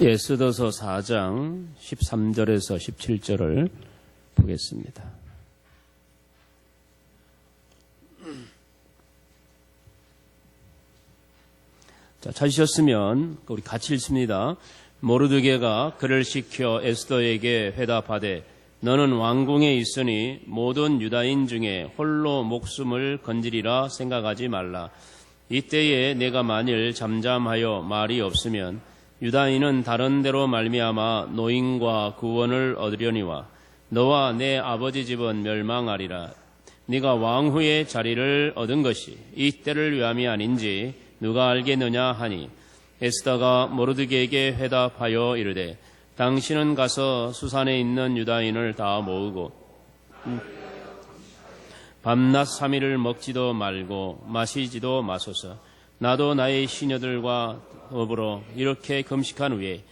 에스더서 4장 13절에서 17절을 보겠습니다. 자, 찾으셨으면 우리 같이 읽습니다. 모르드게가 그를 시켜 에스더에게 회답하되 너는 왕궁에 있으니 모든 유다인 중에 홀로 목숨을 건지리라 생각하지 말라. 이때에 내가 만일 잠잠하여 말이 없으면 유다인은 다른 데로 말미암아 노임과 구원을 얻으려니와 너와 내 아버지 집은 멸망하리라. 네가 왕후의 자리를 얻은 것이 이 때를 위함이 아닌지 누가 알겠느냐 하니 에스더가 모르드게에게 회답하여 이르되 당신은 가서 수산에 있는 유다인을 다 모으고 밤낮 3일을 먹지도 말고 마시지도 마소서. 나도 나의 시녀들과 더불어 이렇게 금식한 후에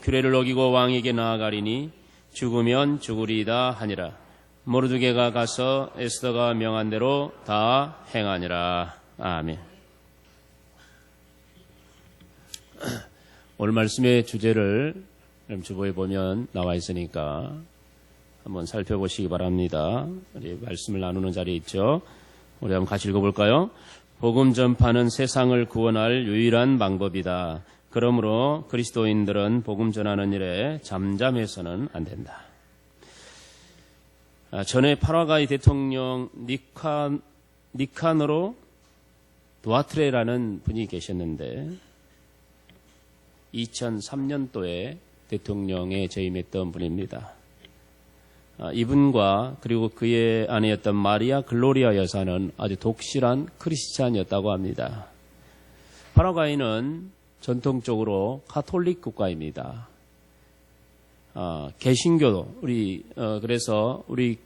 규례를 어기고 왕에게 나아가리니 죽으면 죽으리이다 하니라. 모르드게가 가서 에스더가 명한 대로 다 행하니라. 아멘. 오늘 말씀의 주제를 주보에 보면 나와 있으니까 한번 살펴보시기 바랍니다. 우리 말씀을 나누는 자리에 있죠. 우리 한번 같이 읽어볼까요? 복음 전파는 세상을 구원할 유일한 방법이다. 그러므로 그리스도인들은 복음 전하는 일에 잠잠해서는 안 된다. 전에 파라과이 대통령 니카노로 두아트레라는 분이 계셨는데 2003년도에 대통령에 재임했던 분입니다. 이분과 그리고 그의 아내였던 마리아 글로리아 여사는 아주 독실한 크리스찬이었다고 합니다. 파라과이는 전통적으로 카톨릭 국가입니다. 개신교도 그래서 우리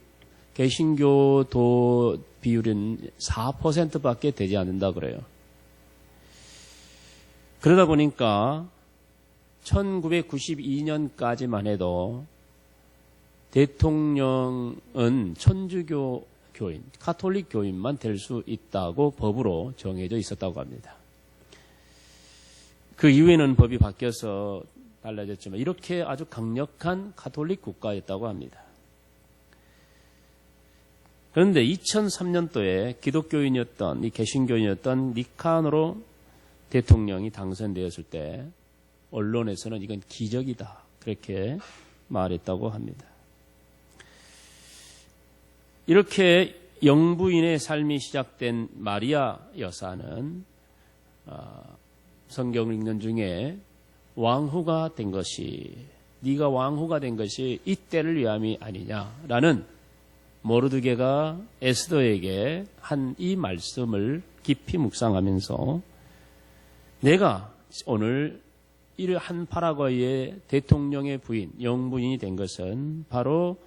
개신교도 비율은 4%밖에 되지 않는다 그래요. 그러다 보니까 1992년까지만 해도 대통령은 천주교 교인, 카톨릭 교인만 될 수 있다고 법으로 정해져 있었다고 합니다. 그 이후에는 법이 바뀌어서 달라졌지만 이렇게 아주 강력한 카톨릭 국가였다고 합니다. 그런데 2003년도에 기독교인이었던 이 개신교인이었던 니카노로 대통령이 당선되었을 때 언론에서는 이건 기적이다 그렇게 말했다고 합니다. 이렇게 영부인의 삶이 시작된 마리아 여사는 성경을 읽는 중에 왕후가 된 것이 네가 왕후가 된 것이 이 때를 위함이 아니냐라는 모르드게가 에스더에게 한 이 말씀을 깊이 묵상하면서 내가 오늘 이러한 파라과이의 대통령의 부인, 영부인이 된 것은 바로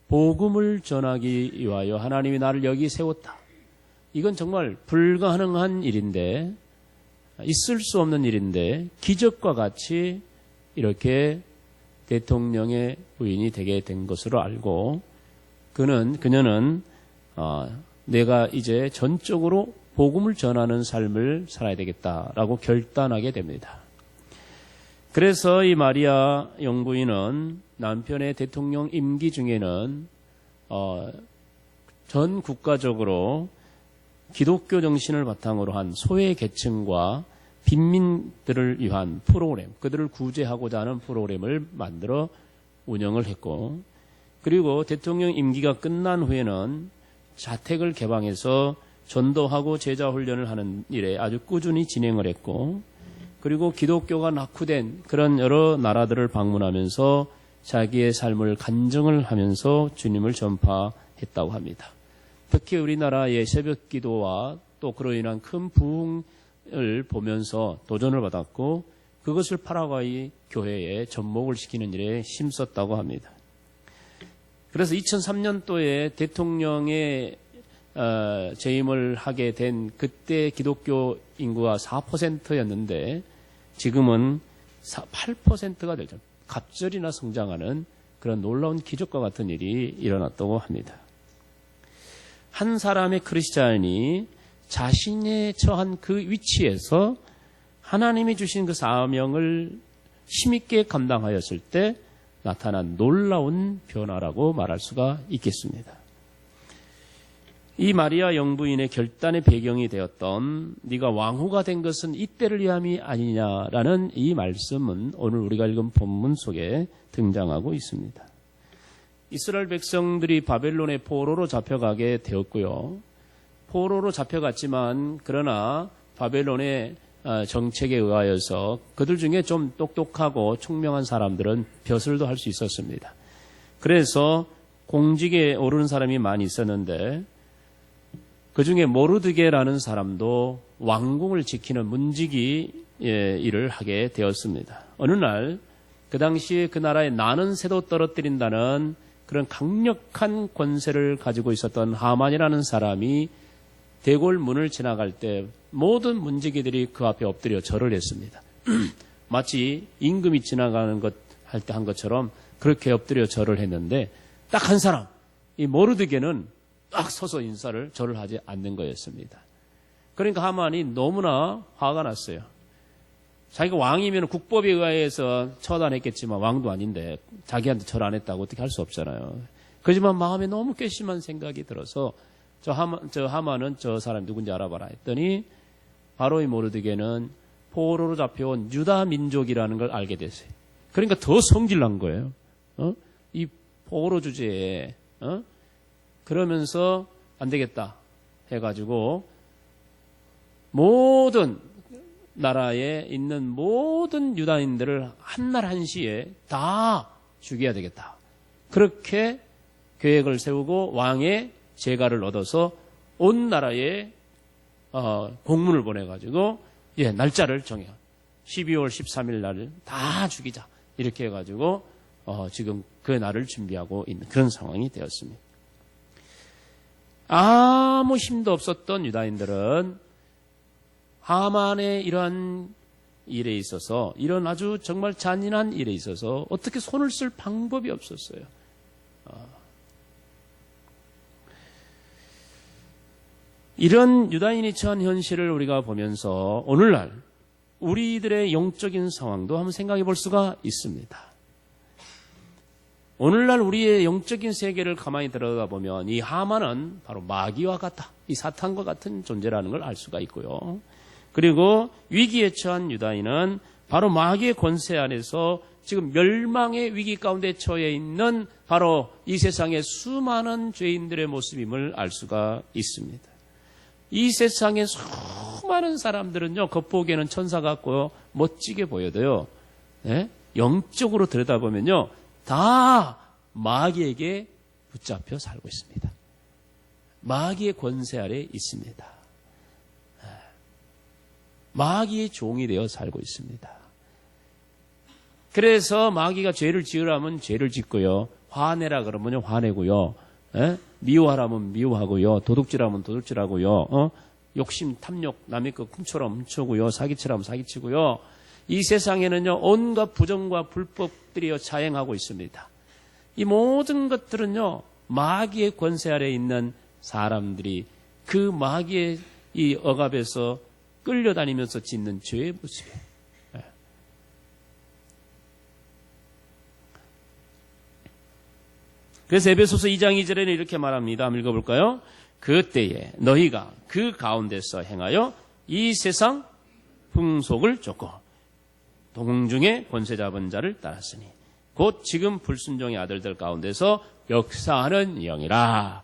복음을 전하기 위하여 하나님이 나를 여기 세웠다. 이건 정말 불가능한 일인데, 있을 수 없는 일인데 기적과 같이 이렇게 대통령의 부인이 되게 된 것으로 알고 그녀는 내가 이제 전적으로 복음을 전하는 삶을 살아야 되겠다라고 결단하게 됩니다. 그래서 이 마리아 영부인은 남편의 대통령 임기 중에는 전 국가적으로 기독교 정신을 바탕으로 한 소외 계층과 빈민들을 위한 프로그램, 그들을 구제하고자 하는 프로그램을 만들어 운영을 했고, 그리고 대통령 임기가 끝난 후에는 자택을 개방해서 전도하고 제자 훈련을 하는 일에 아주 꾸준히 진행을 했고, 그리고 기독교가 낙후된 그런 여러 나라들을 방문하면서 자기의 삶을 간증을 하면서 주님을 전파했다고 합니다. 특히 우리나라의 새벽 기도와 또 그로 인한 큰 부흥을 보면서 도전을 받았고 그것을 파라과이 교회에 접목을 시키는 일에 힘썼다고 합니다. 그래서 2003년도에 대통령의 재임을 하게 된 그때 기독교 인구가 4%였는데 지금은 8%가 되죠. 갑절이나 성장하는 그런 놀라운 기적과 같은 일이 일어났다고 합니다. 한 사람의 크리스찬이 자신의 처한 그 위치에서 하나님이 주신 그 사명을 힘있게 감당하였을 때 나타난 놀라운 변화라고 말할 수가 있겠습니다. 이 마리아 영부인의 결단의 배경이 되었던 네가 왕후가 된 것은 이때를 위함이 아니냐라는 이 말씀은 오늘 우리가 읽은 본문 속에 등장하고 있습니다. 이스라엘 백성들이 바벨론의 포로로 잡혀가게 되었고요. 포로로 잡혀갔지만 그러나 바벨론의 정책에 의하여서 그들 중에 좀 똑똑하고 총명한 사람들은 벼슬도 할 수 있었습니다. 그래서 공직에 오르는 사람이 많이 있었는데 그 중에 모르드게라는 사람도 왕궁을 지키는 문지기 일을 하게 되었습니다. 어느 날 그 당시에 그 나라에 나는 새도 떨어뜨린다는 그런 강력한 권세를 가지고 있었던 하만이라는 사람이 대궐 문을 지나갈 때 모든 문지기들이 그 앞에 엎드려 절을 했습니다. 마치 임금이 지나가는 것 할 때 한 것처럼 그렇게 엎드려 절을 했는데 딱 한 사람, 이 모르드게는 딱 서서 절을 하지 않는 거였습니다. 그러니까 하만이 너무나 화가 났어요. 자기가 왕이면 국법에 의해서 처단했겠지만 왕도 아닌데 자기한테 절 안 했다고 어떻게 할 수 없잖아요. 그렇지만 마음에 너무 괘씸한 생각이 들어서 저 하만은 저 사람 누군지 알아봐라 했더니 바로 이 모르드게는 포로로 잡혀온 유다 민족이라는 걸 알게 됐어요. 그러니까 더 성질난 거예요. 이 포로 주제에 그러면서 안 되겠다 해가지고 모든 나라에 있는 모든 유다인들을 한날 한시에 다 죽여야 되겠다. 그렇게 계획을 세우고 왕의 재가를 얻어서 온 나라에 공문을 보내가지고 날짜를 정해요. 12월 13일 날을 다 죽이자. 이렇게 해가지고 지금 그 날을 준비하고 있는 그런 상황이 되었습니다. 아무 힘도 없었던 유다인들은 하만의 이러한 일에 있어서 이런 아주 정말 잔인한 일에 있어서 어떻게 손을 쓸 방법이 없었어요. 이런 유다인이 처한 현실을 우리가 보면서 오늘날 우리들의 영적인 상황도 한번 생각해 볼 수가 있습니다. 오늘날 우리의 영적인 세계를 가만히 들여다보면 이 하만은 바로 마귀와 같다. 이 사탄과 같은 존재라는 걸 알 수가 있고요. 그리고 위기에 처한 유다인은 바로 마귀의 권세 안에서 지금 멸망의 위기 가운데 처해 있는 바로 이 세상의 수많은 죄인들의 모습임을 알 수가 있습니다. 이 세상의 수많은 사람들은요, 겉보기에는 천사 같고 멋지게 보여도요, 영적으로 들여다보면요, 다 마귀에게 붙잡혀 살고 있습니다. 마귀의 권세 아래 있습니다. 마귀의 종이 되어 살고 있습니다. 그래서 마귀가 죄를 지으라면 죄를 짓고요, 화내라 그러면 화내고요, 미워하라면 미워하고요, 도둑질하면 도둑질하고요, 욕심, 탐욕, 남의 것 훔쳐라면 훔쳐고요, 사기치라면 사기치고요. 이 세상에는요, 온갖 부정과 불법들이 자행하고 있습니다. 이 모든 것들은요, 마귀의 권세 아래 있는 사람들이 그 마귀의 이 억압에서 끌려다니면서 짓는 죄의 모습이에요. 그래서 에베소서 2장 2절에는 이렇게 말합니다. 한번 읽어볼까요? 그때에 너희가 그 가운데서 행하여 이 세상 풍속을 쫓고 동중의 권세 잡은 자를 따랐으니 곧 지금 불순종의 아들들 가운데서 역사하는 영이라.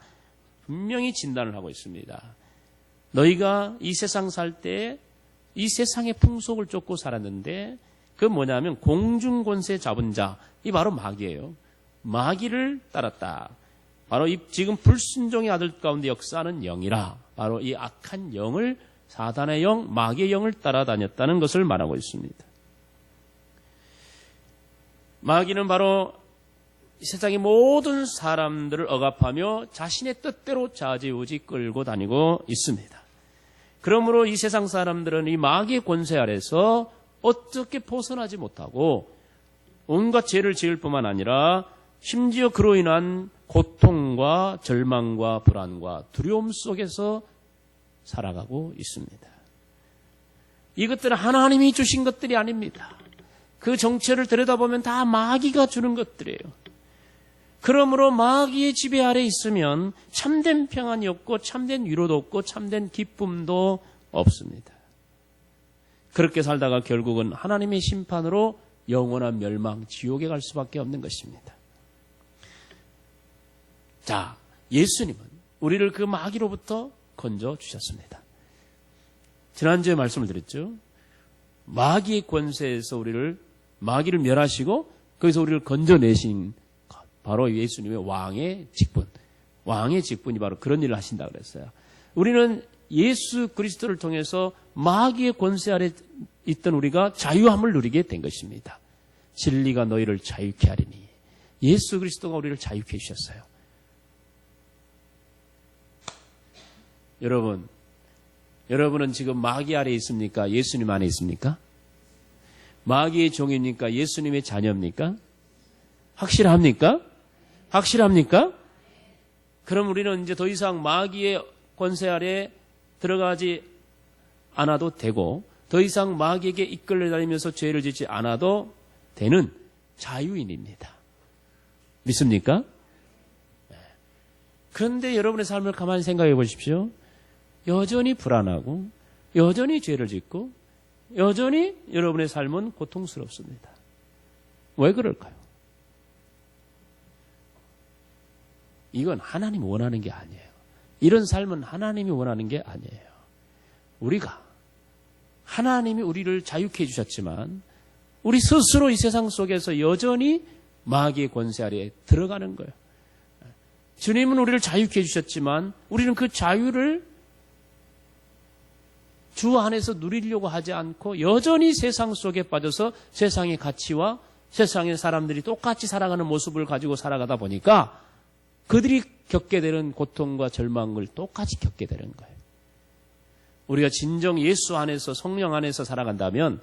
분명히 진단을 하고 있습니다. 너희가 이 세상 살 때 이 세상의 풍속을 쫓고 살았는데 그 뭐냐면 공중 권세 잡은 자, 이 바로 마귀예요. 마귀를 따랐다. 바로 이 지금 불순종의 아들 가운데 역사하는 영이라. 바로 이 악한 영을, 사단의 영, 마귀의 영을 따라다녔다는 것을 말하고 있습니다. 마귀는 바로 이 세상의 모든 사람들을 억압하며 자신의 뜻대로 좌지우지 끌고 다니고 있습니다. 그러므로 이 세상 사람들은 이 마귀의 권세 아래서 어떻게 벗어나지 못하고 온갖 죄를 지을 뿐만 아니라 심지어 그로 인한 고통과 절망과 불안과 두려움 속에서 살아가고 있습니다. 이것들은 하나님이 주신 것들이 아닙니다. 그 정체를 들여다보면 다 마귀가 주는 것들이에요. 그러므로 마귀의 지배 아래 있으면 참된 평안이 없고 참된 위로도 없고 참된 기쁨도 없습니다. 그렇게 살다가 결국은 하나님의 심판으로 영원한 멸망, 지옥에 갈 수밖에 없는 것입니다. 자, 예수님은 우리를 그 마귀로부터 건져주셨습니다. 지난주에 말씀을 드렸죠. 마귀의 권세에서 마귀를 멸하시고 거기서 우리를 건져내신 바로 예수님의 왕의 직분. 왕의 직분이 바로 그런 일을 하신다고 그랬어요. 우리는 예수 그리스도를 통해서 마귀의 권세 아래 있던 우리가 자유함을 누리게 된 것입니다. 진리가 너희를 자유케 하리니. 예수 그리스도가 우리를 자유케 해주셨어요. 여러분은 지금 마귀 아래 있습니까? 예수님 안에 있습니까? 마귀의 종입니까? 예수님의 자녀입니까? 확실합니까? 확실합니까? 그럼 우리는 이제 더 이상 마귀의 권세 아래 들어가지 않아도 되고 더 이상 마귀에게 이끌려 다니면서 죄를 짓지 않아도 되는 자유인입니다. 믿습니까? 그런데 여러분의 삶을 가만히 생각해 보십시오. 여전히 불안하고 여전히 죄를 짓고 여전히 여러분의 삶은 고통스럽습니다. 왜 그럴까요? 이건 하나님이 원하는 게 아니에요. 이런 삶은 하나님이 원하는 게 아니에요. 우리가 하나님이 우리를 자유케 해주셨지만 우리 스스로 이 세상 속에서 여전히 마귀의 권세 아래에 들어가는 거예요. 주님은 우리를 자유케 해주셨지만 우리는 그 자유를 주 안에서 누리려고 하지 않고 여전히 세상 속에 빠져서 세상의 가치와 세상의 사람들이 똑같이 살아가는 모습을 가지고 살아가다 보니까 그들이 겪게 되는 고통과 절망을 똑같이 겪게 되는 거예요. 우리가 진정 예수 안에서 성령 안에서 살아간다면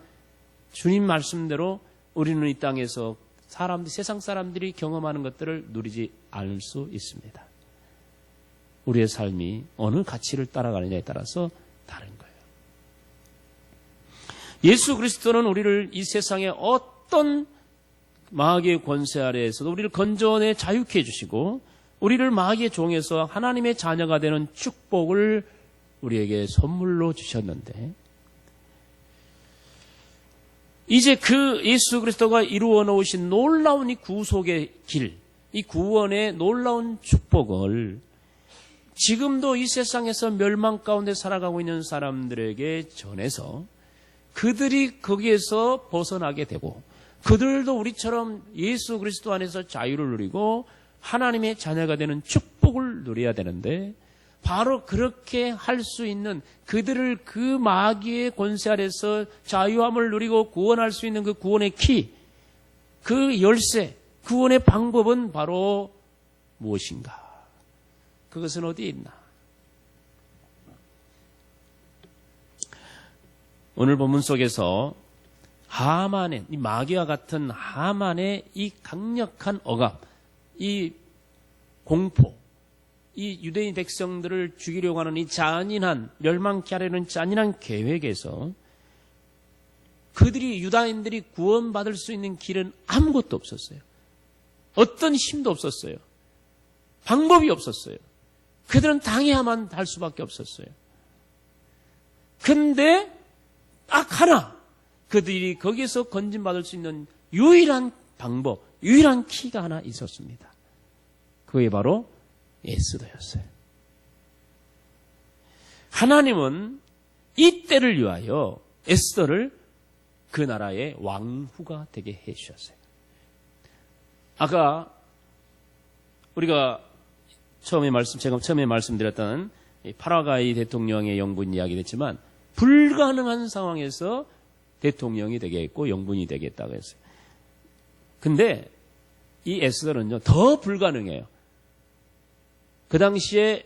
주님 말씀대로 우리는 이 땅에서 세상 사람들이 경험하는 것들을 누리지 않을 수 있습니다. 우리의 삶이 어느 가치를 따라가느냐에 따라서 다른 거예요. 예수 그리스도는 우리를 이 세상의 어떤 마귀의 권세 아래에서도 우리를 건져내 자유케 해주시고 우리를 마귀의 종에서 하나님의 자녀가 되는 축복을 우리에게 선물로 주셨는데 이제 그 예수 그리스도가 이루어 놓으신 놀라운 이 구속의 길, 이 구원의 놀라운 축복을 지금도 이 세상에서 멸망 가운데 살아가고 있는 사람들에게 전해서 그들이 거기에서 벗어나게 되고 그들도 우리처럼 예수 그리스도 안에서 자유를 누리고 하나님의 자녀가 되는 축복을 누려야 되는데 바로 그렇게 할 수 있는 그들을 그 마귀의 권세 아래서 자유함을 누리고 구원할 수 있는 그 구원의 키, 그 열쇠, 구원의 방법은 바로 무엇인가? 그것은 어디에 있나? 오늘 본문 속에서 하만의 이 마귀와 같은 하만의 이 강력한 억압, 이 공포, 이 유대인 백성들을 죽이려고 하는 이 잔인한 멸망케 하려는 잔인한 계획에서 그들이 유다인들이 구원받을 수 있는 길은 아무것도 없었어요. 어떤 힘도 없었어요. 방법이 없었어요. 그들은 당해야만 할 수밖에 없었어요. 근데 딱 하나 그들이 거기서 건진받을 수 있는 유일한 방법, 유일한 키가 하나 있었습니다. 그게 바로 에스더였어요. 하나님은 이 때를 위하여 에스더를 그 나라의 왕후가 되게 해주셨어요. 아까 우리가 제가 처음에 말씀드렸던 파라과이 대통령의 영분 이야기를 했지만 불가능한 상황에서 대통령이 되겠고 영분이 되겠다고 했어요. 근데 이 에스더는요 더 불가능해요. 그 당시에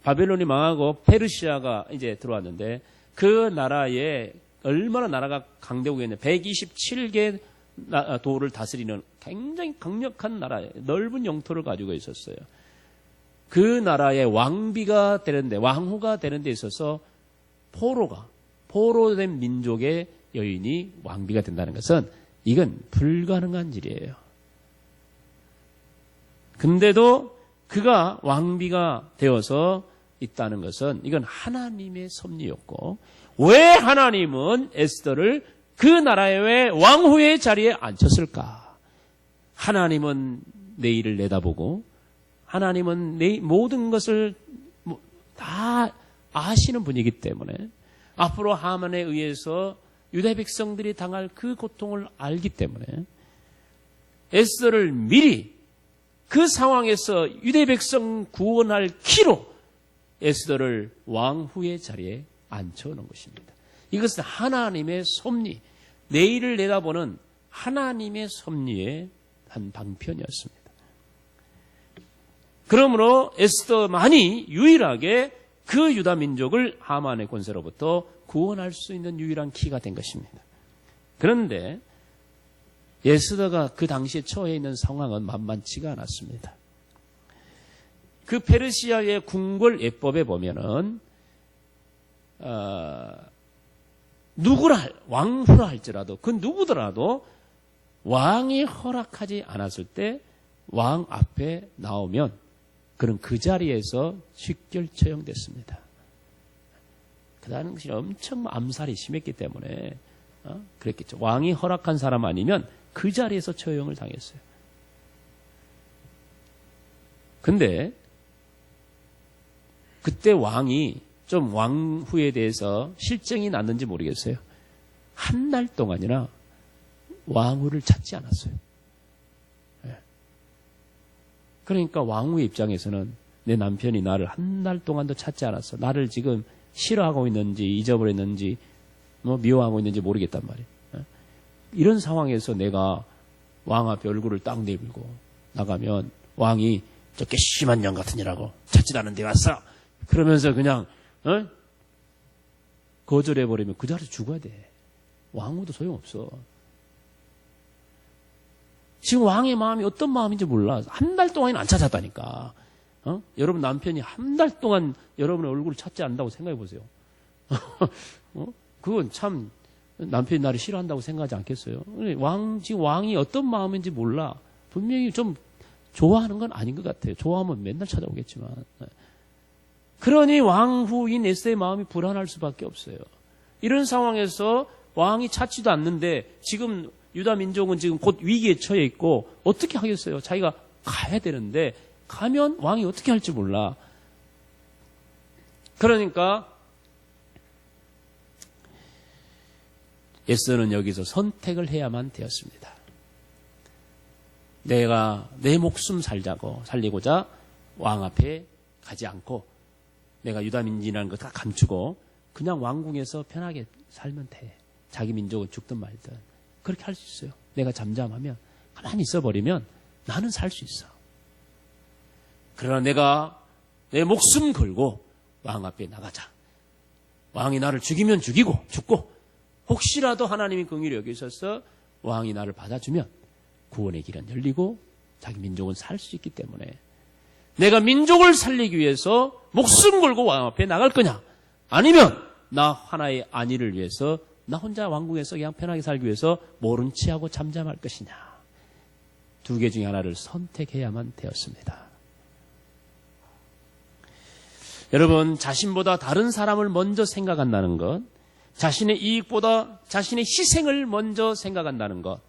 바벨론이 망하고 페르시아가 이제 들어왔는데 그 나라에 얼마나 나라가 강대국이었냐. 127개 도를 다스리는 굉장히 강력한 나라에 넓은 영토를 가지고 있었어요. 그 나라의 왕비가 되는데 왕후가 되는 데 있어서 포로된 민족의 여인이 왕비가 된다는 것은 이건 불가능한 일이에요. 근데도 그가 왕비가 되어서 있다는 것은 이건 하나님의 섭리였고, 왜 하나님은 에스더를 그 나라의 왕후의 자리에 앉혔을까? 하나님은 내일을 내다보고 하나님은 모든 것을 다 아시는 분이기 때문에 앞으로 하만에 의해서 유다 백성들이 당할 그 고통을 알기 때문에 에스더를 미리 그 상황에서 유다 백성 구원할 키로 에스더를 왕후의 자리에 앉혀놓은 것입니다. 이것은 하나님의 섭리, 내일을 내다보는 하나님의 섭리의 한 방편이었습니다. 그러므로 에스더만이 유일하게 그 유다 민족을 하만의 권세로부터 구원할 수 있는 유일한 키가 된 것입니다. 그런데 에스더가 그 당시에 처해 있는 상황은 만만치가 않았습니다. 그 페르시아의 궁궐 예법에 보면은 왕후라 할지라도 그 누구더라도 왕이 허락하지 않았을 때 왕 앞에 나오면 그는 그 자리에서 직결 처형됐습니다. 그 당시에 엄청 암살이 심했기 때문에 그랬겠죠. 왕이 허락한 사람 아니면 그 자리에서 처형을 당했어요. 근데 그때 왕이 좀 왕후에 대해서 실정이 났는지 모르겠어요. 한 달 동안이나 왕후를 찾지 않았어요. 그러니까 왕후의 입장에서는 내 남편이 나를 한 달 동안도 찾지 않았어. 나를 지금 싫어하고 있는지 잊어버렸는지 미워하고 있는지 모르겠단 말이에요. 이런 상황에서 내가 왕 앞에 얼굴을 딱 내밀고 나가면 왕이 저 괘씸한 년 같은 이라고 찾지도 않은데 왔어. 그러면서 그냥 거절해버리면 그 자리에서 죽어야 돼. 왕후도 소용없어. 지금 왕의 마음이 어떤 마음인지 몰라. 한 달 동안은 안 찾았다니까. 여러분 남편이 한 달 동안 여러분의 얼굴을 찾지 않는다고 생각해 보세요. 그건 참 남편이 나를 싫어한다고 생각하지 않겠어요? 지금 왕이 어떤 마음인지 몰라. 분명히 좀 좋아하는 건 아닌 것 같아요. 좋아하면 맨날 찾아오겠지만. 그러니 왕후인 에스더의 마음이 불안할 수밖에 없어요. 이런 상황에서 왕이 찾지도 않는데 지금 유다 민족은 지금 곧 위기에 처해 있고 어떻게 하겠어요? 자기가 가야 되는데 가면 왕이 어떻게 할지 몰라. 그러니까 에스더는 여기서 선택을 해야만 되었습니다. 내가 내 목숨 살리고자 왕 앞에 가지 않고 내가 유다 민족이라는 거 다 감추고 그냥 왕궁에서 편하게 살면 돼. 자기 민족은 죽든 말든 그렇게 할 수 있어요. 내가 잠잠하면 가만히 있어버리면 나는 살 수 있어. 그러나 내가 내 목숨 걸고 왕 앞에 나가자. 왕이 나를 죽이면 죽이고 죽고 혹시라도 하나님이 긍휼히 여기셔서 왕이 나를 받아주면 구원의 길은 열리고 자기 민족은 살 수 있기 때문에 내가 민족을 살리기 위해서 목숨 걸고 왕 앞에 나갈 거냐? 아니면 나 하나의 안위를 위해서 나 혼자 왕궁에서 그냥 편하게 살기 위해서 모른 체하고 잠잠할 것이냐? 두 개 중에 하나를 선택해야만 되었습니다. 여러분, 자신보다 다른 사람을 먼저 생각한다는 것, 자신의 이익보다 자신의 희생을 먼저 생각한다는 것,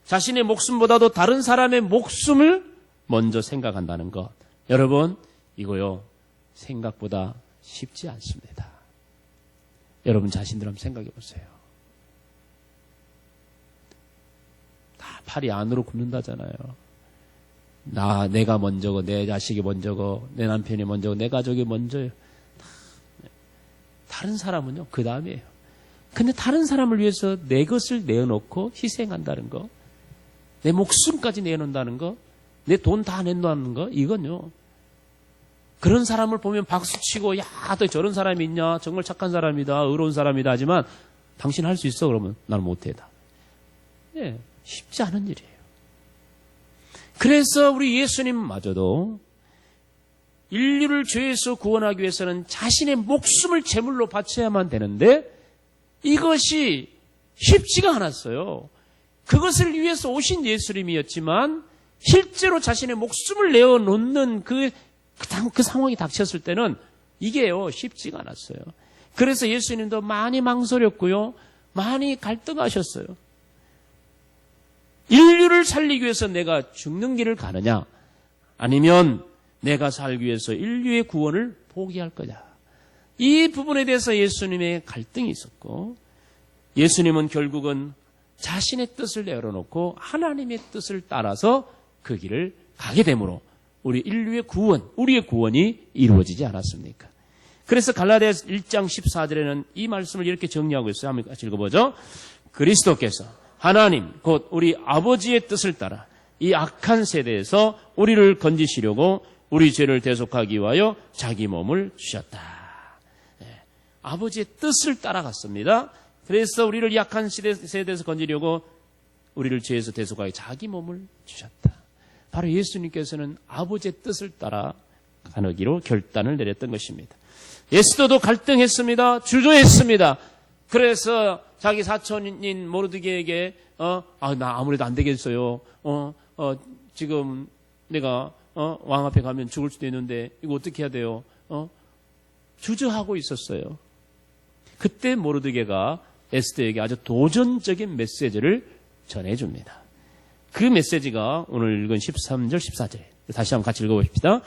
자신의 목숨보다도 다른 사람의 목숨을 먼저 생각한다는 것, 여러분, 이거요, 생각보다 쉽지 않습니다. 여러분 자신들 한번 생각해 보세요. 다 팔이 안으로 굽는다잖아요. 내가 먼저고, 내 자식이 먼저고, 내 남편이 먼저고, 내 가족이 먼저예요. 다른 사람은요, 그 다음이에요. 근데 다른 사람을 위해서 내 것을 내어놓고 희생한다는 거, 내 목숨까지 내놓는다는 거, 내 돈 다 내놓는 거, 이건요. 그런 사람을 보면 박수치고, 야, 또 저런 사람이 있냐? 정말 착한 사람이다, 의로운 사람이다 하지만 당신 할 수 있어? 그러면 나는 못해. 예, 쉽지 않은 일이에요. 그래서 우리 예수님마저도 인류를 죄에서 구원하기 위해서는 자신의 목숨을 제물로 바쳐야만 되는데 이것이 쉽지가 않았어요. 그것을 위해서 오신 예수님이었지만 실제로 자신의 목숨을 내어놓는 그 상황이 닥쳤을 때는 이게요 쉽지가 않았어요. 그래서 예수님도 많이 망설였고요. 많이 갈등하셨어요. 인류를 살리기 위해서 내가 죽는 길을 가느냐, 아니면 내가 살기 위해서 인류의 구원을 포기할 거냐. 이 부분에 대해서 예수님의 갈등이 있었고, 예수님은 결국은 자신의 뜻을 내려놓고 하나님의 뜻을 따라서 그 길을 가게 되므로 우리 인류의 구원, 우리의 구원이 이루어지지 않았습니까? 그래서 갈라디아서 1장 14절에는 이 말씀을 이렇게 정리하고 있어요. 한번 같이 읽어보죠. 그리스도께서 하나님 곧 우리 아버지의 뜻을 따라 이 악한 세대에서 우리를 건지시려고 우리 죄를 대속하기 위하여 자기 몸을 주셨다. 아버지의 뜻을 따라갔습니다. 그래서 우리를 약한 세대에서 건지려고 우리를 죄에서 대속하기 자기 몸을 주셨다. 바로 예수님께서는 아버지의 뜻을 따라 가기로 결단을 내렸던 것입니다. 에스더도 갈등했습니다. 주저했습니다. 그래서 자기 사촌인 모르드게에게 나 아무래도 안 되겠어요. 지금 내가 왕 앞에 가면 죽을 수도 있는데 이거 어떻게 해야 돼요? 주저하고 있었어요. 그때 모르드게가 에스더에게 아주 도전적인 메시지를 전해줍니다. 그 메시지가 오늘 읽은 13절, 14절. 다시 한번 같이 읽어봅시다.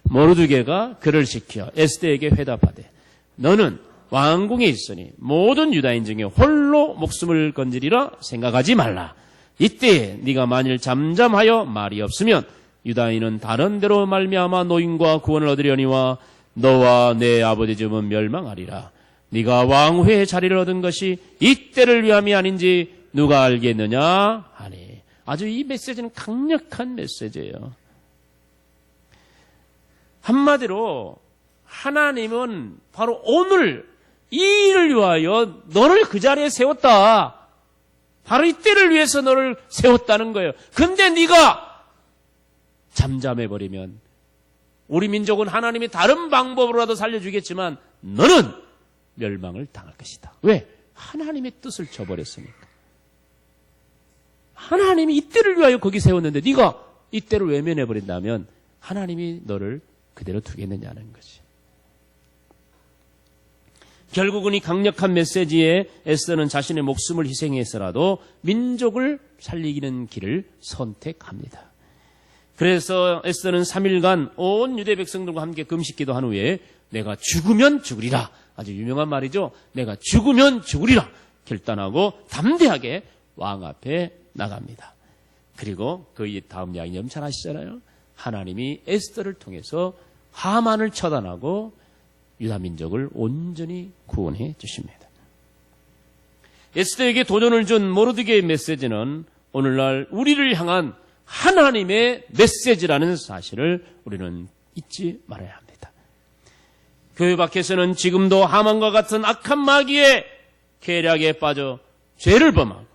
모르드게가 그를 시켜 에스더에게 회답하되 너는 왕궁에 있으니 모든 유다인 중에 홀로 목숨을 건지리라 생각하지 말라. 이때에 네가 만일 잠잠하여 말이 없으면 유다인은 다른 데로 말미암아 노임과 구원을 얻으려니와 너와 내 아버지 집은 멸망하리라. 네가 왕후의 자리를 얻은 것이 이때를 위함이 아닌지 누가 알겠느냐 하니. 아주 이 메시지는 강력한 메시지예요. 한마디로 하나님은 바로 오늘 이 일을 위하여 너를 그 자리에 세웠다. 바로 이때를 위해서 너를 세웠다는 거예요. 근데 네가 잠잠해버리면 우리 민족은 하나님이 다른 방법으로라도 살려주겠지만 너는 멸망을 당할 것이다. 왜? 하나님의 뜻을 저버렸으니까. 하나님이 이때를 위하여 거기 세웠는데 네가 이때를 외면해버린다면 하나님이 너를 그대로 두겠느냐는 거지. 결국은 이 강력한 메시지에 에스더는 자신의 목숨을 희생해서라도 민족을 살리기는 길을 선택합니다. 그래서 에스더는 3일간 온 유대 백성들과 함께 금식기도 한 후에 내가 죽으면 죽으리라. 아주 유명한 말이죠. 내가 죽으면 죽으리라. 결단하고 담대하게 왕 앞에 나갑니다. 그리고 그 다음 이야기 너무 잘 아시잖아요. 하나님이 에스더를 통해서 하만을 처단하고 유다 민족을 온전히 구원해 주십니다. 에스더에게 도전을 준 모르드게의 메시지는 오늘날 우리를 향한 하나님의 메시지라는 사실을 우리는 잊지 말아야 합니다. 교회 밖에서는 지금도 하만과 같은 악한 마귀의 계략에 빠져 죄를 범하고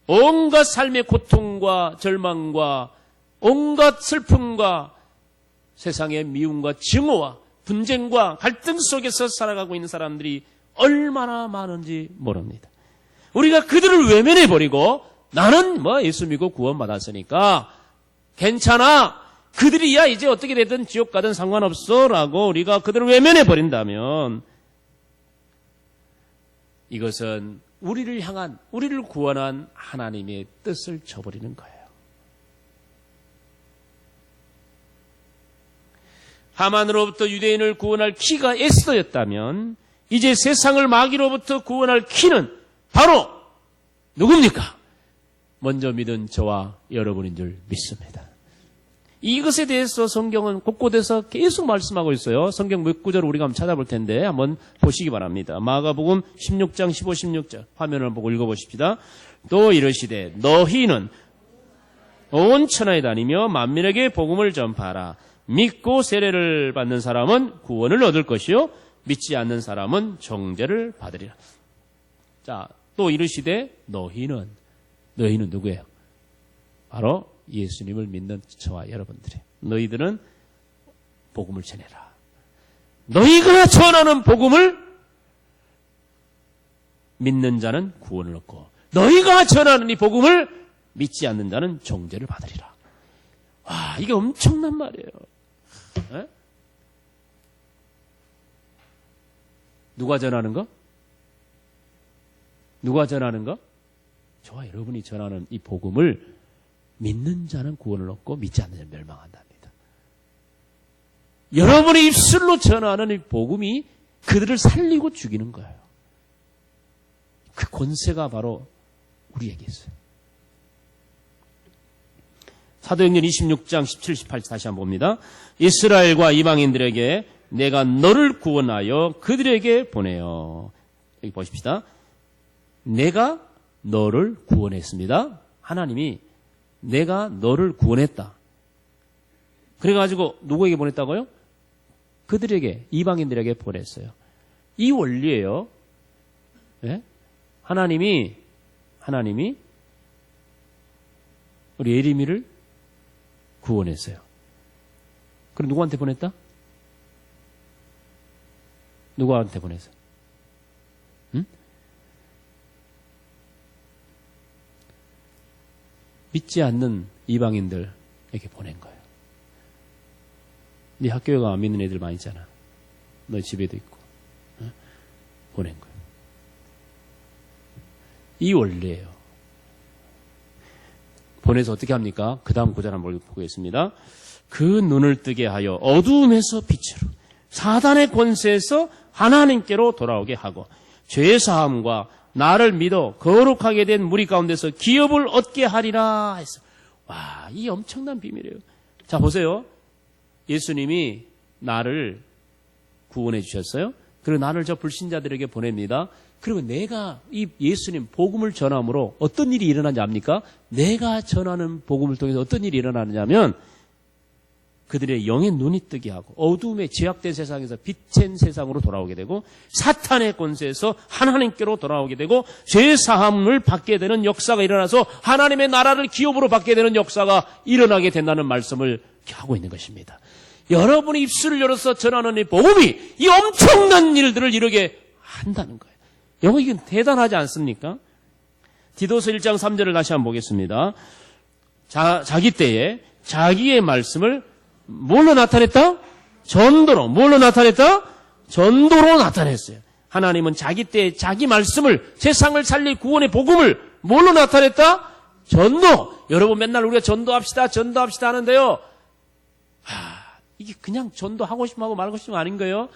온갖 삶의 고통과 절망과 온갖 슬픔과 세상의 미움과 증오와 분쟁과 갈등 속에서 살아가고 있는 사람들이 얼마나 많은지 모릅니다. 우리가 그들을 외면해버리고 나는 예수 믿고 구원받았으니까 괜찮아. 그들이 이제 어떻게 되든 지옥 가든 상관없어 라고 우리가 그들을 외면해버린다면 이것은 우리를 향한, 우리를 구원한 하나님의 뜻을 저버리는 거예요. 하만으로부터 유대인을 구원할 키가 에스더였다면 이제 세상을 마귀로부터 구원할 키는 바로 누굽니까? 먼저 믿은 저와 여러분인 줄 믿습니다. 이것에 대해서 성경은 곳곳에서 계속 말씀하고 있어요. 성경 몇 구절 우리가 한번 찾아볼 텐데 한번 보시기 바랍니다. 마가복음 16장 15, 16절 화면을 보고 읽어보십시다. 또 이르시되 너희는 온 천하에 다니며 만민에게 복음을 전파하라. 믿고 세례를 받는 사람은 구원을 얻을 것이요 믿지 않는 사람은 정죄를 받으리라. 자, 또 이르시되 너희는 누구예요? 바로 예수님을 믿는 저와 여러분들이. 너희들은 복음을 전해라. 너희가 전하는 복음을 믿는 자는 구원을 얻고 너희가 전하는 이 복음을 믿지 않는 자는 정죄를 받으리라. 와, 이게 엄청난 말이에요. 에? 누가 전하는 거? 누가 전하는 거? 저와 여러분이 전하는 이 복음을 믿는 자는 구원을 얻고 믿지 않는 자는 멸망한답니다. 여러분의 입술로 전하는 이 복음이 그들을 살리고 죽이는 거예요. 그 권세가 바로 우리에게 있어요. 사도행전 26장 17, 18 다시 한번 봅니다. 이스라엘과 이방인들에게 내가 너를 구원하여 그들에게 보내요. 여기 보십시다. 내가 너를 구원했습니다. 하나님이 내가 너를 구원했다. 그래가지고 누구에게 보냈다고요? 그들에게, 이방인들에게 보냈어요. 이 원리예요. 네? 하나님이 우리 예레미야를 구원했어요. 그럼 누구한테 보냈다? 누구한테 보냈어요? 응? 믿지 않는 이방인들에게 보낸 거예요. 네 학교에 가 믿는 애들 많이 있잖아. 너 집에도 있고. 응? 보낸 거예요. 이 원리예요. 보내서 어떻게 합니까? 그 다음 구절 한번 보겠습니다. 그 눈을 뜨게 하여 어두움에서 빛으로 사단의 권세에서 하나님께로 돌아오게 하고 죄의 사함과 나를 믿어 거룩하게 된 무리 가운데서 기업을 얻게 하리라 했어. 와, 이 엄청난 비밀이에요. 자, 보세요. 예수님이 나를 구원해 주셨어요. 그리고 나를 저 불신자들에게 보냅니다. 그리고 내가 이 예수님 복음을 전함으로 어떤 일이 일어나는지 압니까? 내가 전하는 복음을 통해서 어떤 일이 일어나느냐면 그들의 영의 눈이 뜨게 하고 어두움에 제약된 세상에서 빛의 세상으로 돌아오게 되고 사탄의 권세에서 하나님께로 돌아오게 되고 죄 사함을 받게 되는 역사가 일어나서 하나님의 나라를 기업으로 받게 되는 역사가 일어나게 된다는 말씀을 하고 있는 것입니다. 여러분이 입술을 열어서 전하는 이 복음이 이 엄청난 일들을 이루게 한다는 거예요. 여러분, 이건 대단하지 않습니까? 디도서 1장 3절을 다시 한번 보겠습니다. 자기 때에 자기의 말씀을 뭘로 나타냈다? 전도로. 뭘로 나타냈다? 전도로 나타냈어요. 하나님은 자기 때에 자기 말씀을, 세상을 살릴 구원의 복음을 뭘로 나타냈다? 전도. 여러분 맨날 우리가 전도합시다 하는데요. 이게 그냥 전도하고 싶으면 하고 말고 싶으면 아닌 거예요.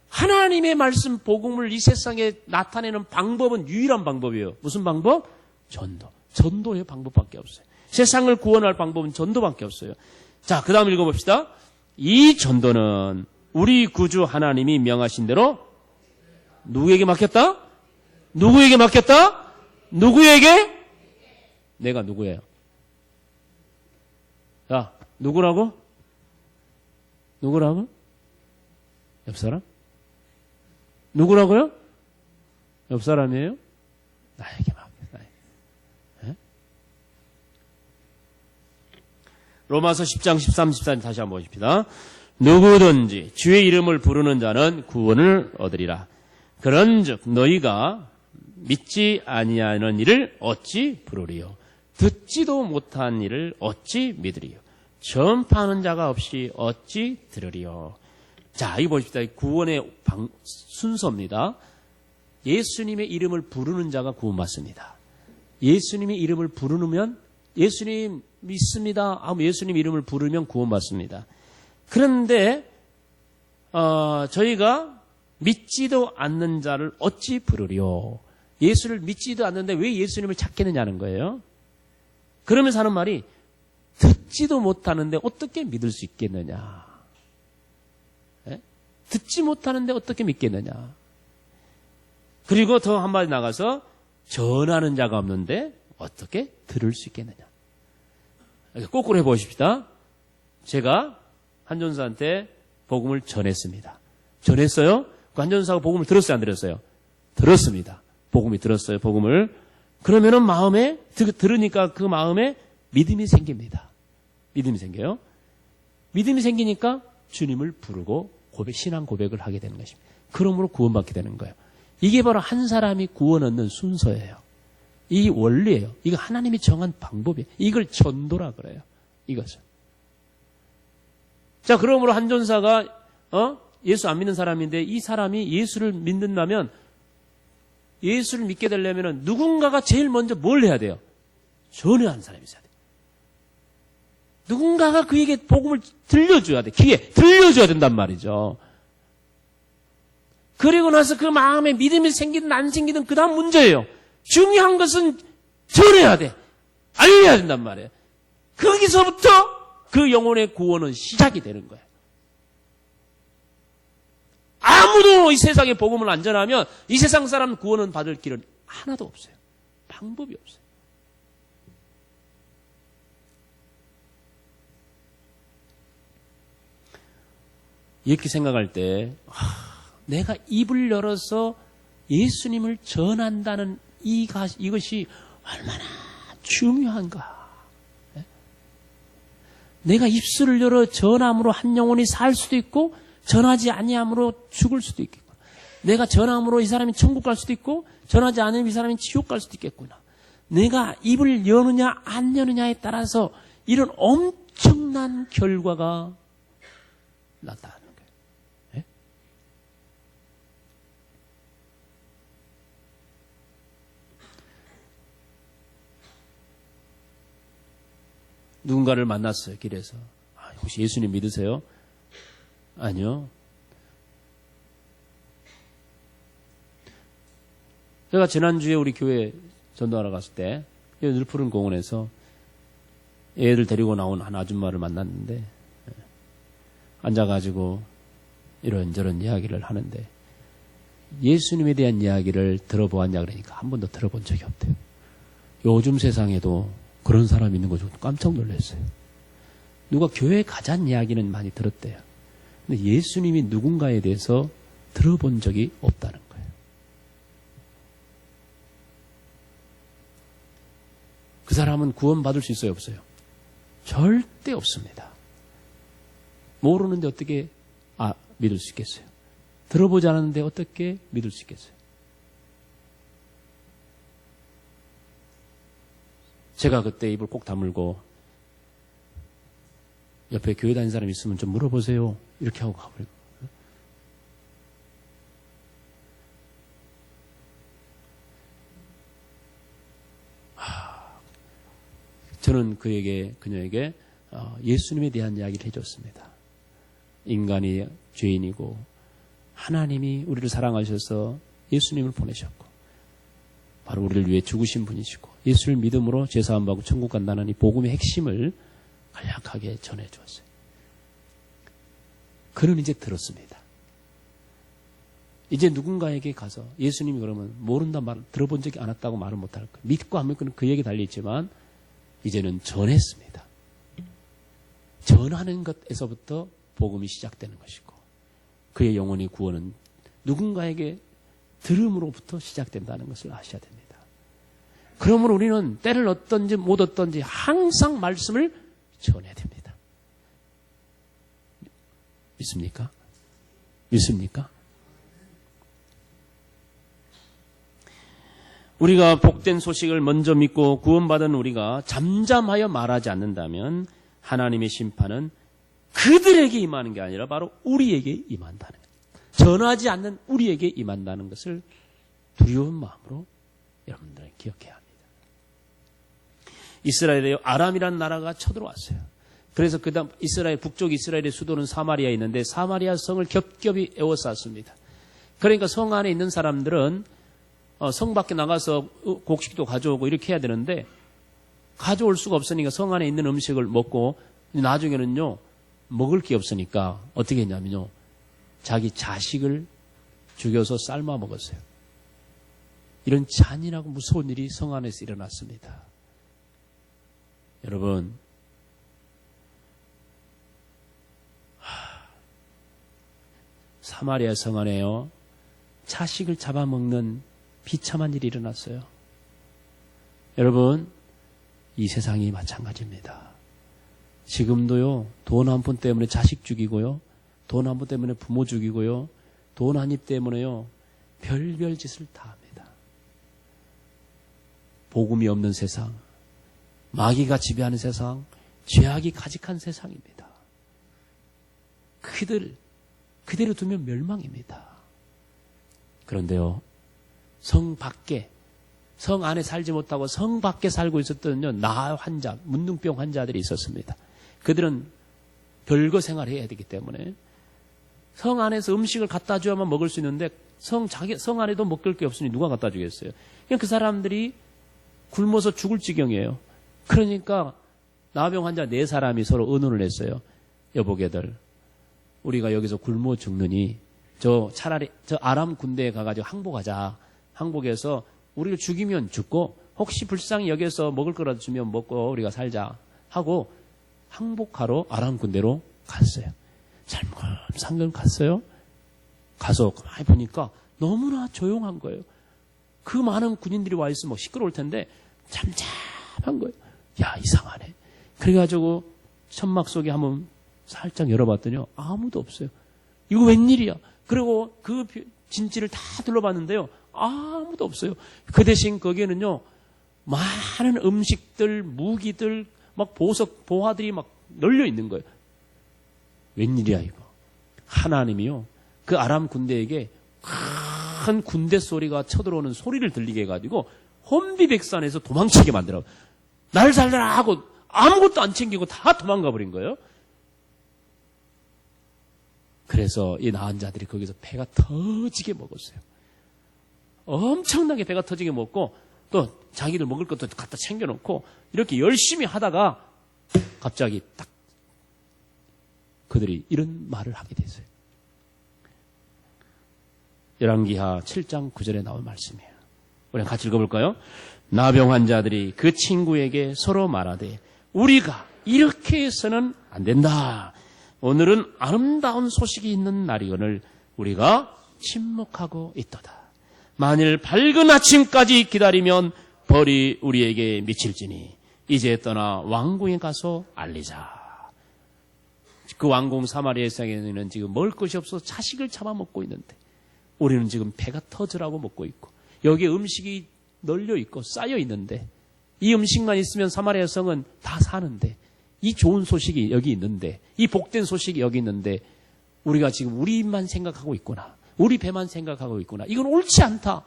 하나님의 말씀 복음을 이 세상에 나타내는 방법은 유일한 방법이에요. 무슨 방법? 전도. 전도의 방법밖에 없어요. 세상을 구원할 방법은 전도밖에 없어요. 자, 그 다음 읽어봅시다. 이 전도는 우리 구주 하나님이 명하신 대로 누구에게 맡겼다? 누구에게 맡겼다? 누구에게? 내가 누구예요? 자, 누구라고? 누구라고? 옆 사람? 누구라고요? 옆 사람이에요? 나에게 맡겼다. 네? 로마서 10장 13, 14절 다시 한번 보십시다. 누구든지 주의 이름을 부르는 자는 구원을 얻으리라. 그런즉 너희가 믿지 아니하는 일을 어찌 부르리요? 듣지도 못한 일을 어찌 믿으리요? 전파하는 자가 없이 어찌 들으리요? 자, 이거 보십시다. 구원의 순서입니다. 예수님의 이름을 부르는 자가 구원받습니다. 예수님의 이름을 부르면 예수님 믿습니다 하면 예수님 이름을 부르면 구원받습니다. 그런데 저희가 믿지도 않는 자를 어찌 부르리요? 예수를 믿지도 않는데 왜 예수님을 찾겠느냐는 거예요. 그러면서 하는 말이 듣지도 못하는데 어떻게 믿을 수 있겠느냐. 네? 듣지 못하는데 어떻게 믿겠느냐. 그리고 더 한마디 나가서 전하는 자가 없는데 어떻게 들을 수 있겠느냐. 거꾸로 해보십시다. 제가 한전사한테 복음을 전했습니다. 전했어요? 그 한전사가 복음을 들었어요? 안 들었어요? 들었습니다. 복음이 들었어요. 복음을. 그러면은 마음에 들으니까 그 마음에 믿음이 생깁니다. 믿음이 생겨요. 믿음이 생기니까 주님을 부르고 신앙 고백을 하게 되는 것입니다. 그러므로 구원받게 되는 거예요. 이게 바로 한 사람이 구원 얻는 순서예요. 이 원리예요. 이거 하나님이 정한 방법이에요. 이걸 전도라 그래요. 이것은. 자, 그러므로 한 전사가 예수 안 믿는 사람인데 이 사람이 예수를 믿는다면 예수를 믿게 되려면 누군가가 제일 먼저 뭘 해야 돼요? 전해하는 사람이 있어야 돼요. 누군가가 그에게 복음을 들려줘야 돼. 귀에 들려줘야 된단 말이죠. 그리고 나서 그 마음에 믿음이 생기든 안 생기든 그 다음 문제예요. 중요한 것은 전해야 돼. 알려야 된단 말이에요. 거기서부터 그 영혼의 구원은 시작이 되는 거예요. 아무도 이 세상에 복음을 안 전하면 이 세상 사람 구원은 받을 길은 하나도 없어요. 방법이 없어요. 이렇게 생각할 때 내가 입을 열어서 예수님을 전한다는 이것이 얼마나 중요한가. 내가 입술을 열어 전함으로 한 영혼이 살 수도 있고 전하지 아니함으로 죽을 수도 있겠구나. 내가 전함으로 이 사람이 천국 갈 수도 있고 전하지 않으면 이 사람이 지옥 갈 수도 있겠구나. 내가 입을 여느냐 안 여느냐에 따라서 이런 엄청난 결과가 나타나는 거예요. 네? 누군가를 만났어요. 길에서. 혹시 예수님 믿으세요? 아니요. 제가 지난주에 우리 교회 전도하러 갔을 때 늘푸른 공원에서 애들 데리고 나온 한 아줌마를 만났는데 앉아가지고 이런저런 이야기를 하는데 예수님에 대한 이야기를 들어보았냐 그러니까 한 번도 들어본 적이 없대요. 요즘 세상에도 그런 사람이 있는 거 좀 깜짝 놀랐어요. 누가 교회에 가자는 이야기는 많이 들었대요. 근데 예수님이 누군가에 대해서 들어본 적이 없다는 거예요. 그 사람은 구원받을 수 있어요, 없어요? 절대 없습니다. 모르는데 어떻게 믿을 수 있겠어요? 들어보지 않았는데 어떻게 믿을 수 있겠어요? 제가 그때 입을 꼭 다물고 옆에 교회 다니는 사람이 있으면 좀 물어보세요. 이렇게 하고 가버리고. 저는 그녀에게 예수님에 대한 이야기를 해줬습니다. 인간이 죄인이고 하나님이 우리를 사랑하셔서 예수님을 보내셨고 바로 우리를 위해 죽으신 분이시고 예수를 믿음으로 죄사함 받고 천국 간다는 이 복음의 핵심을 간략하게 전해주었어요. 그는 이제 들었습니다. 이제 누군가에게 가서 예수님이 그러면 모른다 말 들어본 적이 않았다고 말을 못할 거예요. 믿고 안 믿고는 그에게 달려있지만 이제는 전했습니다. 전하는 것에서부터 복음이 시작되는 것이고 그의 영혼의 구원은 누군가에게 들음으로부터 시작된다는 것을 아셔야 됩니다. 그러므로 우리는 때를 얻든지 못 얻든지 항상 말씀을 전해야 됩니다. 믿습니까? 믿습니까? 우리가 복된 소식을 먼저 믿고 구원받은 우리가 잠잠하여 말하지 않는다면 하나님의 심판은 그들에게 임하는 게 아니라 바로 우리에게 임한다는 것. 전하지 않는 우리에게 임한다는 것을 두려운 마음으로 여러분들은 기억해야 합니다. 이스라엘에 아람이라는 나라가 쳐들어왔어요. 그래서 그다음 이스라엘 북쪽 이스라엘의 수도는 사마리아에 있는데 사마리아 성을 겹겹이 에워쌌습니다. 그러니까 성 안에 있는 사람들은 성 밖에 나가서 곡식도 가져오고 이렇게 해야 되는데 가져올 수가 없으니까 성 안에 있는 음식을 먹고 나중에는요 먹을 게 없으니까 어떻게 했냐면요 자기 자식을 죽여서 삶아 먹었어요. 이런 잔인하고 무서운 일이 성 안에서 일어났습니다. 여러분 사마리아 성 안에요 자식을 잡아먹는 비참한 일이 일어났어요. 여러분 이 세상이 마찬가지입니다. 지금도요 돈 한 푼 때문에 자식 죽이고요 돈 한 푼 때문에 부모 죽이고요 돈 한 입 때문에요 별별 짓을 다 합니다. 복음이 없는 세상, 마귀가 지배하는 세상, 죄악이 가득한 세상입니다. 그대로 두면 멸망입니다. 그런데요, 성 안에 살지 못하고 성 밖에 살고 있었던 나 환자, 문둥병 환자들이 있었습니다. 그들은 별거 생활을 해야 되기 때문에 성 안에서 음식을 갖다 줘야만 먹을 수 있는데 성 안에도 먹을 게 없으니 누가 갖다 주겠어요? 그냥 그 사람들이 굶어서 죽을 지경이에요. 그러니까 나병 환자 4사람이 서로 의논을 했어요. 여보게들, 우리가 여기서 굶어 죽느니 차라리 아람 군대에 가가지고 항복하자. 항복해서 우리를 죽이면 죽고 혹시 불쌍히 여기서 먹을 거라도 주면 먹고 우리가 살자 하고 항복하러 아람 군대로 갔어요. 살금살금 갔어요. 가서 가만히 보니까 너무나 조용한 거예요. 그 많은 군인들이 와 있으면 시끄러울 텐데 잠잠한 거예요. 야, 이상하네. 그래가지고 천막 속에 한번 살짝 열어봤더니 아무도 없어요. 이거 웬일이야. 그리고 그 진지를 다 둘러봤는데요. 아무도 없어요. 그 대신 거기에는요, 많은 음식들, 무기들, 막 보석, 보화들이 막 널려 있는 거예요. 웬일이야, 이거. 하나님이요, 그 아람 군대에게 큰 군대 소리가 쳐들어오는 소리를 들리게 해가지고 혼비백산에서 도망치게 만들어. 날 살려라 하고 아무것도 안 챙기고 다 도망가 버린 거예요. 그래서 이 나은 자들이 거기서 배가 터지게 먹었어요. 엄청나게 배가 터지게 먹고 또 자기들 먹을 것도 갖다 챙겨놓고 이렇게 열심히 하다가 갑자기 딱 그들이 이런 말을 하게 됐어요. 열왕기하 7장 9절에 나온 말씀이에요. 우리 같이 읽어볼까요? 나병 환자들이 그 친구에게 서로 말하되 우리가 이렇게 해서는 안 된다. 오늘은 아름다운 소식이 있는 날이거늘 우리가 침묵하고 있도다. 만일 밝은 아침까지 기다리면 벌이 우리에게 미칠지니 이제 떠나 왕궁에 가서 알리자. 그 왕궁 사마리아 세상에는 지금 먹을 것이 없어서 자식을 잡아먹고 있는데 우리는 지금 배가 터지라고 먹고 있고 여기에 음식이 널려 있고 쌓여 있는데 이 음식만 있으면 사마리아 성은 다 사는데 이 좋은 소식이 여기 있는데 이 복된 소식이 여기 있는데 우리가 지금 우리 입만 생각하고 있구나. 우리 배만 생각하고 있구나. 이건 옳지 않다.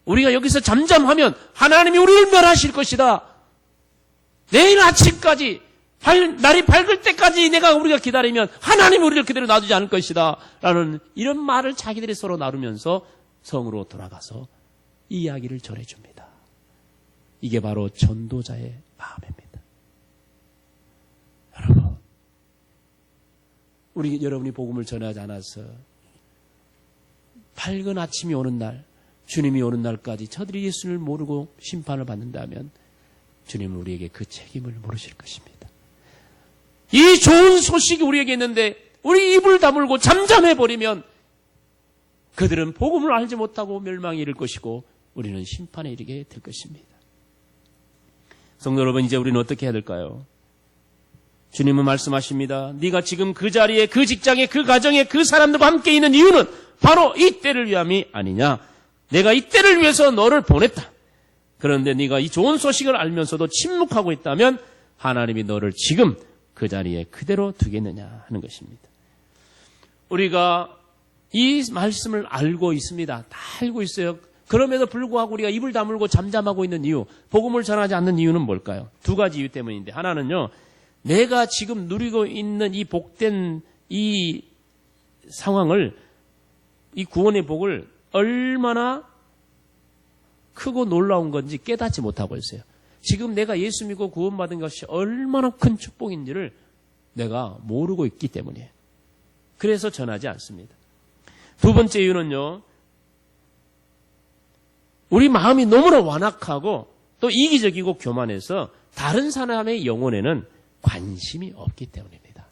우리가 여기서 잠잠하면 하나님이 우리를 멸하실 것이다. 내일 아침까지 날이 밝을 때까지 우리가 기다리면 하나님이 우리를 그대로 놔두지 않을 것이다. 라는 이런 말을 자기들이 서로 나누면서 성으로 돌아가서 이 이야기를 전해줍니다. 이게 바로 전도자의 마음입니다. 여러분, 여러분이 복음을 전하지 않아서 밝은 아침이 오는 날, 주님이 오는 날까지 저들이 예수를 모르고 심판을 받는다면 주님은 우리에게 그 책임을 물으실 것입니다. 이 좋은 소식이 우리에게 있는데 우리 입을 다물고 잠잠해버리면 그들은 복음을 알지 못하고 멸망에 이를 것이고 우리는 심판에 이르게 될 것입니다. 성도 여러분, 이제 우리는 어떻게 해야 될까요? 주님은 말씀하십니다. 네가 지금 그 자리에, 그 직장에, 그 가정에, 그 사람들과 함께 있는 이유는 바로 이 때를 위함이 아니냐. 내가 이 때를 위해서 너를 보냈다. 그런데 네가 이 좋은 소식을 알면서도 침묵하고 있다면 하나님이 너를 지금 그 자리에 그대로 두겠느냐 하는 것입니다. 우리가 이 말씀을 알고 있습니다. 다 알고 있어요. 그럼에도 불구하고 우리가 입을 다물고 잠잠하고 있는 이유, 복음을 전하지 않는 이유는 뭘까요? 2가지 이유 때문인데, 하나는요, 내가 지금 누리고 있는 이 복된 이 상황을, 이 구원의 복을 얼마나 크고 놀라운 건지 깨닫지 못하고 있어요. 지금 내가 예수 믿고 구원받은 것이 얼마나 큰 축복인지를 내가 모르고 있기 때문이에요. 그래서 전하지 않습니다. 2번째 이유는요, 우리 마음이 너무나 완악하고 또 이기적이고 교만해서 다른 사람의 영혼에는 관심이 없기 때문입니다.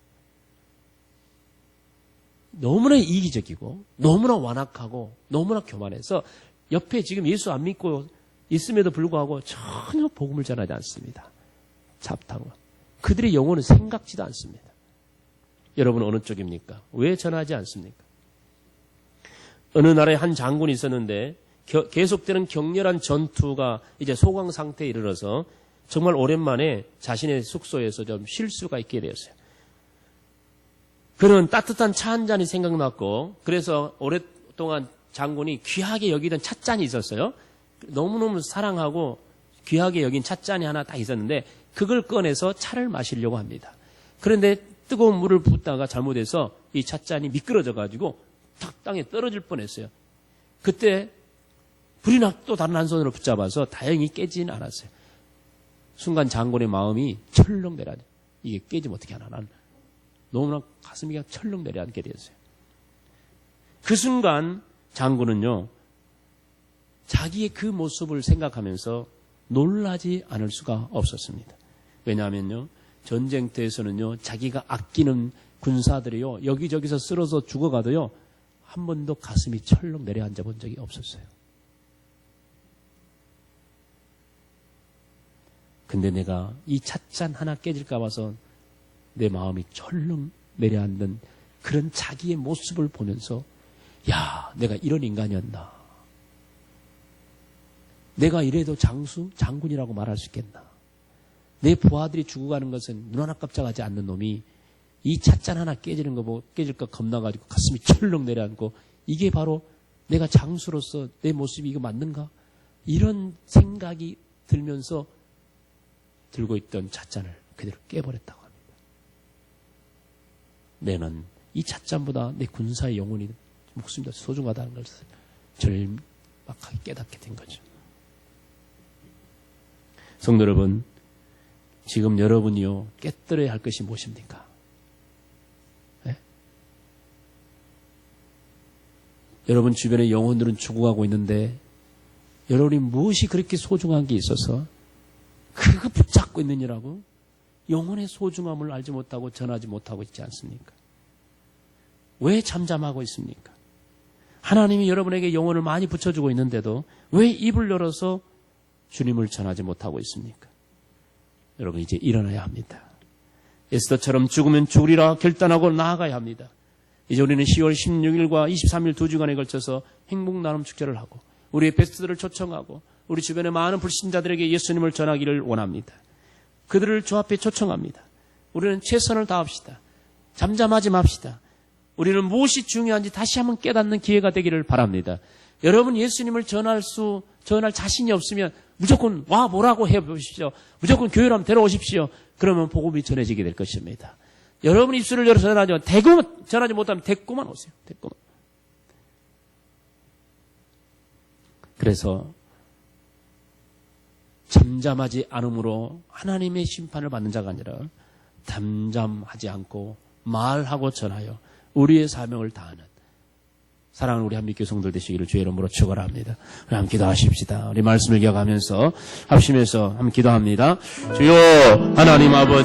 너무나 이기적이고 너무나 완악하고 너무나 교만해서 옆에 지금 예수 안 믿고 있음에도 불구하고 전혀 복음을 전하지 않습니다. 잡다고. 그들의 영혼은 생각지도 않습니다. 여러분 어느 쪽입니까? 왜 전하지 않습니까? 어느 나라에 한 장군이 있었는데 계속되는 격렬한 전투가 이제 소강 상태에 이르러서 정말 오랜만에 자신의 숙소에서 좀 쉴 수가 있게 되었어요. 그는 따뜻한 차 한 잔이 생각났고 그래서 오랫동안 장군이 귀하게 여기던 찻잔이 있었어요. 너무너무 사랑하고 귀하게 여긴 찻잔이 하나 딱 있었는데 그걸 꺼내서 차를 마시려고 합니다. 그런데 뜨거운 물을 붓다가 잘못해서 이 찻잔이 미끄러져 가지고 탁 땅에 떨어질 뻔했어요. 그때 불이 또 다른 한 손으로 붙잡아서 다행히 깨지는 않았어요. 순간 장군의 마음이 철렁 내려앉아. 이게 깨지면 어떻게 하나. 난 너무나 가슴이 철렁 내려앉게 되었어요. 그 순간 장군은요. 자기의 그 모습을 생각하면서 놀라지 않을 수가 없었습니다. 왜냐하면요. 전쟁터에서는요. 자기가 아끼는 군사들이요. 여기저기서 쓰러져 죽어가도요. 한 번도 가슴이 철렁 내려앉아 본 적이 없었어요. 근데 내가 이 찻잔 하나 깨질까 봐서 내 마음이 철렁 내려앉는 그런 자기의 모습을 보면서 야, 내가 이런 인간이었나. 내가 이래도 장군이라고 말할 수 있겠나. 내 부하들이 죽어가는 것은 눈 하나 깜짝하지 않는 놈이 이 찻잔 하나 깨질까 겁나가지고 가슴이 철렁 내려앉고 이게 바로 내가 장수로서 내 모습이 이거 맞는가? 이런 생각이 들면서 들고 있던 찻잔을 그대로 깨버렸다고 합니다. 내는 이 찻잔보다 내 군사의 영혼이 목숨이 더 소중하다는 것을 절박하게 깨닫게 된 거죠. 성도 여러분, 지금 여러분이요 깨뜨려야 할 것이 무엇입니까? 네? 여러분 주변에 영혼들은 죽어가고 있는데 여러분이 무엇이 그렇게 소중한 게 있어서 그거 붙잡고 있느냐라고 영혼의 소중함을 알지 못하고 전하지 못하고 있지 않습니까? 왜 잠잠하고 있습니까? 하나님이 여러분에게 영혼을 많이 붙여주고 있는데도 왜 입을 열어서 주님을 전하지 못하고 있습니까? 여러분 이제 일어나야 합니다. 에스더처럼 죽으면 죽으리라 결단하고 나아가야 합니다. 이제 우리는 10월 16일과 23일 2주간에 걸쳐서 행복나눔 축제를 하고 우리의 베스트들을 초청하고 우리 주변의 많은 불신자들에게 예수님을 전하기를 원합니다. 그들을 주 앞에 초청합니다. 우리는 최선을 다합시다. 잠잠하지 맙시다. 우리는 무엇이 중요한지 다시 한번 깨닫는 기회가 되기를 바랍니다. 여러분 예수님을 전할 자신이 없으면 무조건 와 뭐라고 해보십시오. 무조건 교회로 한번 데려오십시오. 그러면 복음이 전해지게 될 것입니다. 여러분 입술을 열어서 전하지 못하면 데리고만 오세요. 데리고만. 그래서 잠잠하지 않음으로 하나님의 심판을 받는 자가 아니라 잠잠하지 않고 말하고 전하여 우리의 사명을 다하는 사랑하는 우리 한민교회 성도들 되시기를 주의 이름으로 축원합니다. 우리 함께 기도하십시다. 우리 말씀을 기억하면서 합심해서 함께 기도합니다. 주여 하나님 아버지